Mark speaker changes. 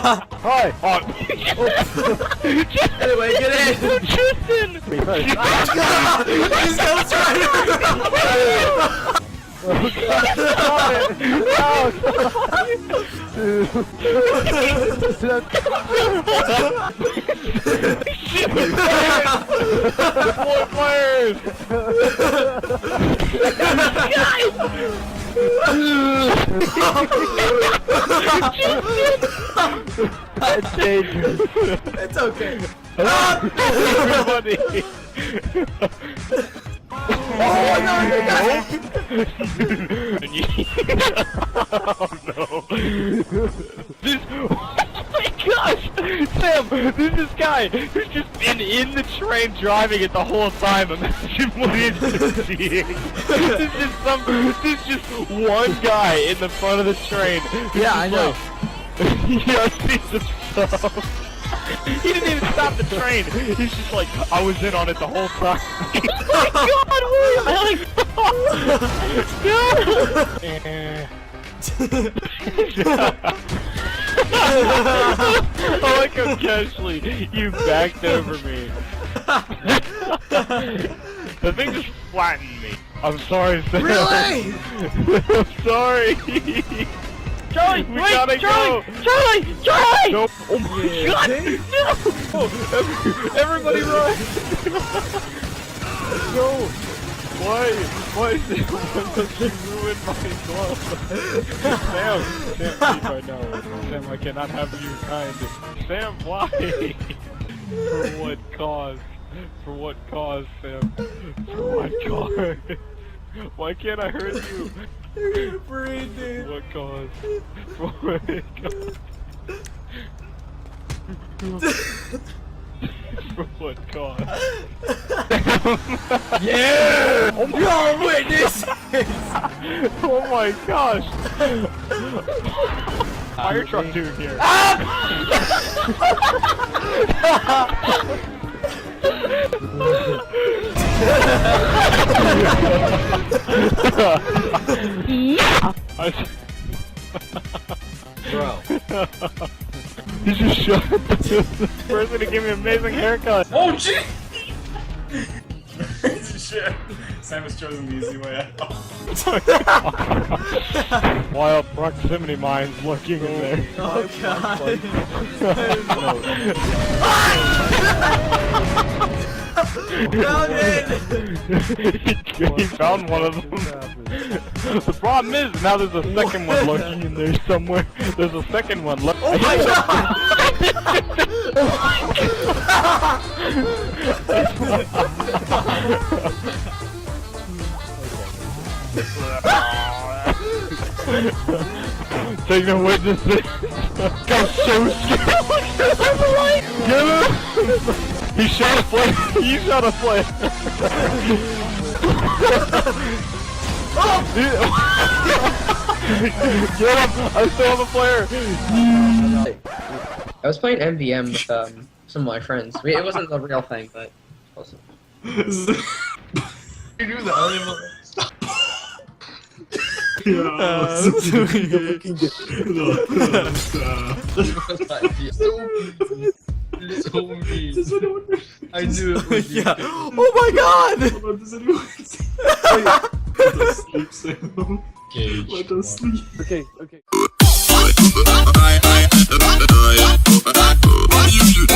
Speaker 1: Hi! Oh.
Speaker 2: Anyway, get in!
Speaker 1: Tristan! Me first.
Speaker 2: He's gonna try
Speaker 1: Oh More players! It's dangerous.
Speaker 2: It's okay.
Speaker 1: Everybody!
Speaker 2: Oh no, you got it!
Speaker 1: Oh no! This. Oh my gosh! Sam, there's this guy who's just been in the train driving it the whole time. Imagine what he's seeing. There's just one guy in the front of the train.
Speaker 2: Yeah, I know.
Speaker 1: Yes, he's just so. He didn't even stop the train. He's just like, I was in on it the whole time. Oh my God! I like how casually you backed over me. The thing just flattened me. I'm sorry, Sam.
Speaker 2: Really?
Speaker 1: I'm sorry. Charlie, we gotta go. Charlie! Nope. Oh my God! No! Oh, everybody run! No! Why is it you ruined my glove? Sam, leave right now. Sam, I cannot have you kind. Sam, why? For what cause? For what cause, Sam? For what cause? Why can't I hurt you?
Speaker 2: You're gonna breathe, dude.
Speaker 1: What cause? For what cause? For what cause?
Speaker 2: Yeah! Oh, you're witnesses!
Speaker 1: Oh my gosh! Fire truck dude here.
Speaker 2: Bro.
Speaker 1: You just shot the person who gave me an amazing haircut.
Speaker 2: Oh, gee!
Speaker 3: Shit. Sam has chosen the easy way out.
Speaker 1: Wild proximity mines lurking in there.
Speaker 2: Oh, God. Found it!
Speaker 1: He found one of them. The problem is, now there's a second one lurking in there somewhere. There's a second one lurking.
Speaker 2: Oh my God!
Speaker 1: Take no witnesses. I'm so scared. Get him! He shot a flare. He shot a flare. Get him! I still have a flare.
Speaker 4: I was playing MVM with some of my friends. It wasn't the real thing, but awesome.
Speaker 3: You do the animal. Yeah,
Speaker 4: I knew it was
Speaker 2: Yeah. Oh my God!
Speaker 3: Does anyone see? Let us sleep, Sam. Let us sleep.
Speaker 1: Okay.
Speaker 5: I